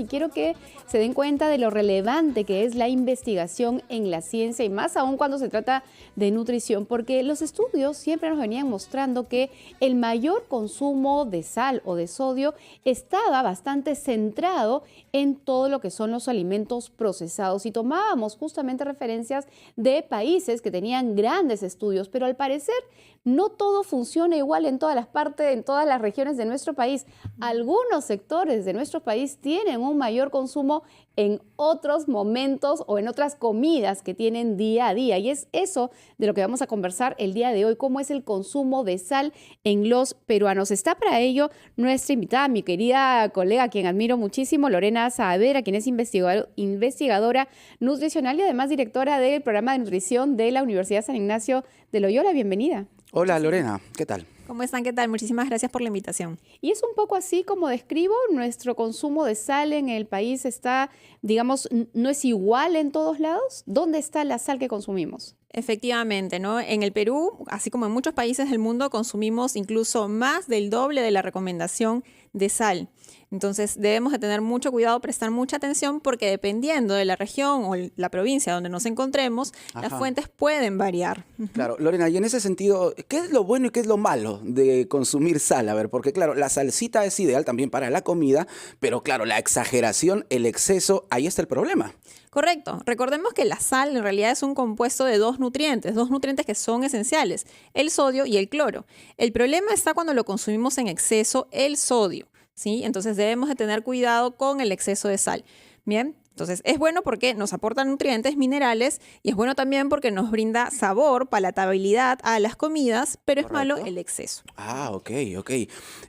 Y quiero que se den cuenta de lo relevante que es la investigación en la ciencia y más aún cuando se trata de nutrición, porque los estudios siempre nos venían mostrando que el mayor consumo de sal o de sodio estaba bastante centrado en todo lo que son los alimentos procesados y tomábamos justamente referencias de países que tenían grandes estudios, pero al parecer no todo funciona igual en todas las partes, en todas las regiones de nuestro país. Algunos sectores de nuestro país tienen un mayor consumo en otros momentos o en otras comidas que tienen día a día. Y es eso de lo que vamos a conversar el día de hoy, cómo es el consumo de sal en los peruanos. Está para ello nuestra invitada, mi querida colega, a quien admiro muchísimo, Lorena Saavedra, quien es investigadora nutricional y además directora del programa de nutrición de la Universidad San Ignacio de Loyola. Bienvenida. Hola Lorena, ¿qué tal? ¿Cómo están? ¿Qué tal? Muchísimas gracias por la invitación. Y es un poco así como describo, nuestro consumo de sal en el país está, digamos, no es igual en todos lados. ¿Dónde está la sal que consumimos? Efectivamente, ¿no? En el Perú, así como en muchos países del mundo, consumimos incluso más del doble de la recomendación de sal. Entonces debemos de tener mucho cuidado, prestar mucha atención porque dependiendo de la región o la provincia donde nos encontremos, las fuentes pueden variar. Claro, Lorena, y en ese sentido, ¿qué es lo bueno y qué es lo malo de consumir sal? A ver, porque claro, la salsita es ideal también para la comida, pero claro, la exageración, el exceso, ahí está el problema. Correcto. Recordemos que la sal en realidad es un compuesto de dos nutrientes que son esenciales, el sodio y el cloro. El problema está cuando lo consumimos en exceso, el sodio, ¿sí? Entonces debemos de tener cuidado con el exceso de sal. Bien. Entonces, es bueno porque nos aporta nutrientes, minerales, y es bueno también porque nos brinda sabor, palatabilidad a las comidas, pero es malo el exceso. Ah, ok.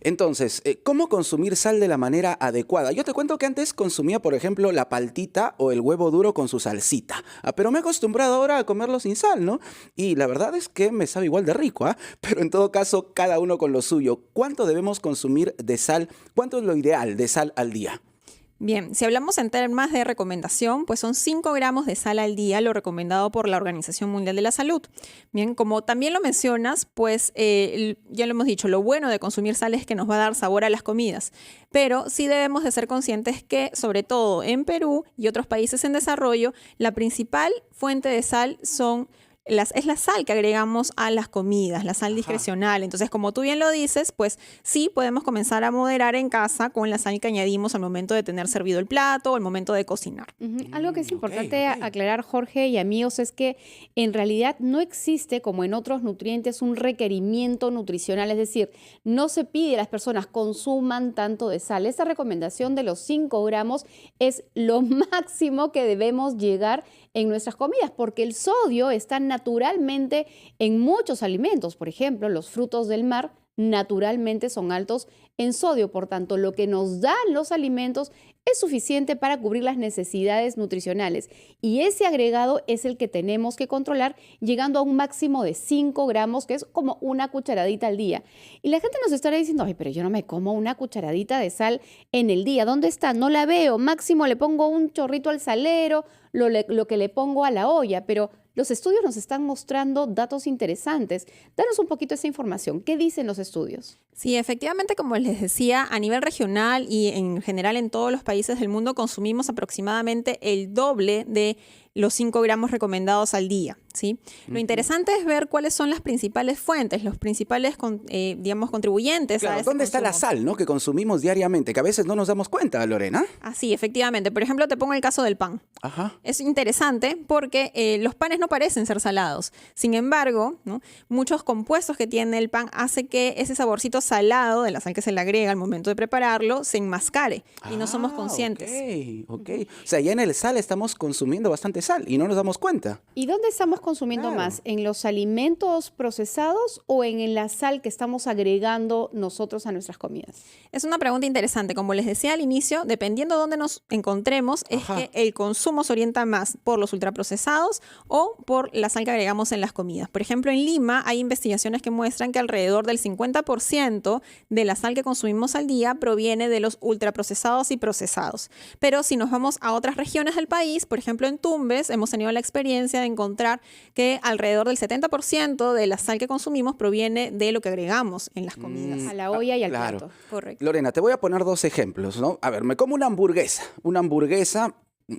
Entonces, ¿cómo consumir sal de la manera adecuada? Yo te cuento que antes consumía, por ejemplo, la paltita o el huevo duro con su salsita, pero me he acostumbrado ahora a comerlo sin sal, ¿no? Y la verdad es que me sabe igual de rico, ¿ah? Pero en todo caso, cada uno con lo suyo. ¿Cuánto debemos consumir de sal? ¿Cuánto es lo ideal de sal al día? Bien, si hablamos en temas de recomendación, pues son 5 gramos de sal al día, lo recomendado por la Organización Mundial de la Salud. Bien, como también lo mencionas, pues ya lo hemos dicho, lo bueno de consumir sal es que nos va a dar sabor a las comidas, pero sí debemos de ser conscientes que, sobre todo en Perú y otros países en desarrollo, la principal fuente de sal es la sal que agregamos a las comidas, la sal discrecional. Entonces, como tú bien lo dices, pues sí podemos comenzar a moderar en casa con la sal que añadimos al momento de tener servido el plato o al momento de cocinar. Algo que es importante aclarar, Jorge y amigos, es que en realidad no existe, como en otros nutrientes, un requerimiento nutricional. Es decir, no se pide a las personas consuman tanto de sal. Esta recomendación de los 5 gramos es lo máximo que debemos llegar en nuestras comidas, porque el sodio está naturalmente en muchos alimentos. Por ejemplo, los frutos del mar naturalmente son altos en sodio. Por tanto, lo que nos dan los alimentos es suficiente para cubrir las necesidades nutricionales. Y ese agregado es el que tenemos que controlar, llegando a un máximo de 5 gramos, que es como una cucharadita al día. Y la gente nos estará diciendo, ay, pero yo no me como una cucharadita de sal en el día. ¿Dónde está? No la veo. Máximo le pongo un chorrito al salero, lo que le pongo a la olla, pero los estudios nos están mostrando datos interesantes. Danos un poquito esa información. ¿Qué dicen los estudios? Sí, efectivamente, como les decía, a nivel regional y en general en todos los países del mundo consumimos aproximadamente el doble de los 5 gramos recomendados al día, ¿sí? Lo interesante es ver cuáles son las principales fuentes, los principales, digamos, contribuyentes a ese ¿dónde está la sal, ¿no? que consumimos diariamente? Que a veces no nos damos cuenta, Lorena. Así, efectivamente. Por ejemplo, te pongo el caso del pan. Es interesante porque los panes no parecen ser salados. Sin embargo, ¿no? Muchos compuestos que tiene el pan hace que ese saborcito salado de la sal que se le agrega al momento de prepararlo se enmascare y no somos conscientes. Ok. O sea, ya en el sal estamos consumiendo bastante sal y no nos damos cuenta. ¿Y dónde estamos consumiendo más? ¿En los alimentos procesados o en la sal que estamos agregando nosotros a nuestras comidas? Es una pregunta interesante. Como les decía al inicio, dependiendo de dónde nos encontremos, es que el consumo se orienta más por los ultraprocesados o por la sal que agregamos en las comidas. Por ejemplo, en Lima hay investigaciones que muestran que alrededor del 50% de la sal que consumimos al día proviene de los ultraprocesados y procesados. Pero si nos vamos a otras regiones del país, por ejemplo en Tumbes, hemos tenido la experiencia de encontrar que alrededor del 70% de la sal que consumimos proviene de lo que agregamos en las comidas. A la olla y al claro. plato. Correcto. Lorena, te voy a poner 2 ejemplos, ¿no? A ver, me como una hamburguesa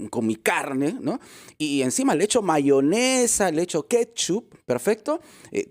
con mi carne, ¿no? Y encima le echo mayonesa, le echo ketchup, perfecto.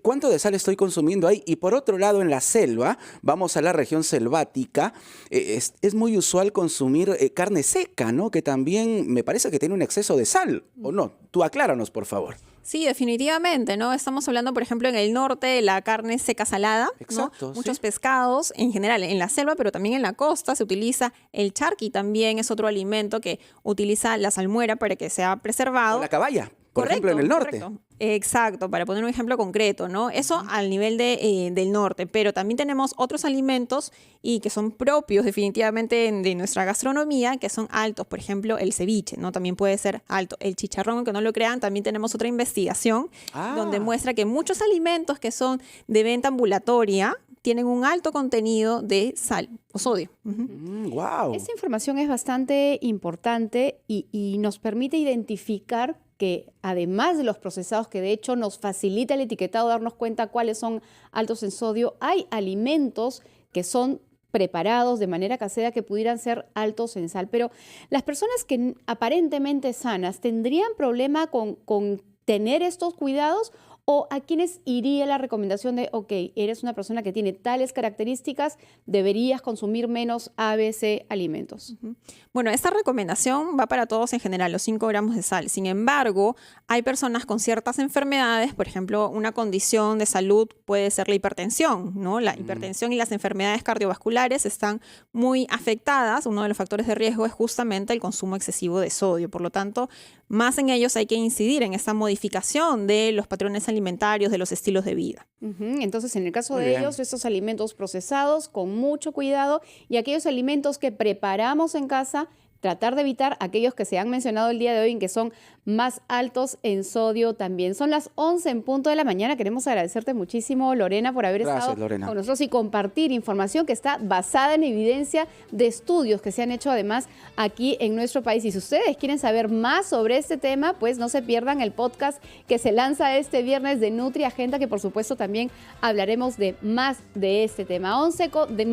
¿Cuánto de sal estoy consumiendo ahí? Y por otro lado, en la selva, vamos a la región selvática, es muy usual consumir carne seca, ¿no? Que también me parece que tiene un exceso de sal, ¿o no? Tú acláranos, por favor. Sí, definitivamente, ¿no? Estamos hablando, por ejemplo, en el norte de la carne seca salada, Exacto, ¿no? sí. Muchos pescados, en general, en la selva, pero también en la costa se utiliza el charqui, también es otro alimento que utiliza la salmuera para que sea preservado. O la caballa, por Correcto, ejemplo, en el norte. correcto. Exacto, para poner un ejemplo concreto, ¿no? Eso al nivel del norte, pero también tenemos otros alimentos y que son propios definitivamente de nuestra gastronomía, que son altos, por ejemplo, el ceviche, ¿no? También puede ser alto. El chicharrón, aunque no lo crean, también tenemos otra investigación donde muestra que muchos alimentos que son de venta ambulatoria tienen un alto contenido de sal o sodio. Wow. Esa información es bastante importante y nos permite identificar que además de los procesados, que de hecho nos facilita el etiquetado darnos cuenta cuáles son altos en sodio, hay alimentos que son preparados de manera casera que pudieran ser altos en sal. Pero las personas que aparentemente sanas, ¿tendrían problema con tener estos cuidados? ¿O a quienes iría la recomendación de, ok, eres una persona que tiene tales características, deberías consumir menos ABC alimentos? Bueno, esta recomendación va para todos en general, los 5 gramos de sal. Sin embargo, hay personas con ciertas enfermedades, por ejemplo, una condición de salud puede ser la hipertensión, ¿no? La hipertensión y las enfermedades cardiovasculares están muy afectadas. Uno de los factores de riesgo es justamente el consumo excesivo de sodio. Por lo tanto, más en ellos hay que incidir en esa modificación de los patrones alimentarios, de los estilos de vida. Entonces, en el caso Muy de bien. ellos, estos alimentos procesados con mucho cuidado y aquellos alimentos que preparamos en casa, tratar de evitar aquellos que se han mencionado el día de hoy, en que son más altos en sodio también. Son las 11 en punto de la mañana. Queremos agradecerte muchísimo, Lorena, por haber Gracias, estado Lorena. con nosotros y compartir información que está basada en evidencia de estudios que se han hecho además aquí en nuestro país. Y si ustedes quieren saber más sobre este tema, pues no se pierdan el podcast que se lanza este viernes de Nutri Agenda, que por supuesto también hablaremos de más de este tema. 11 de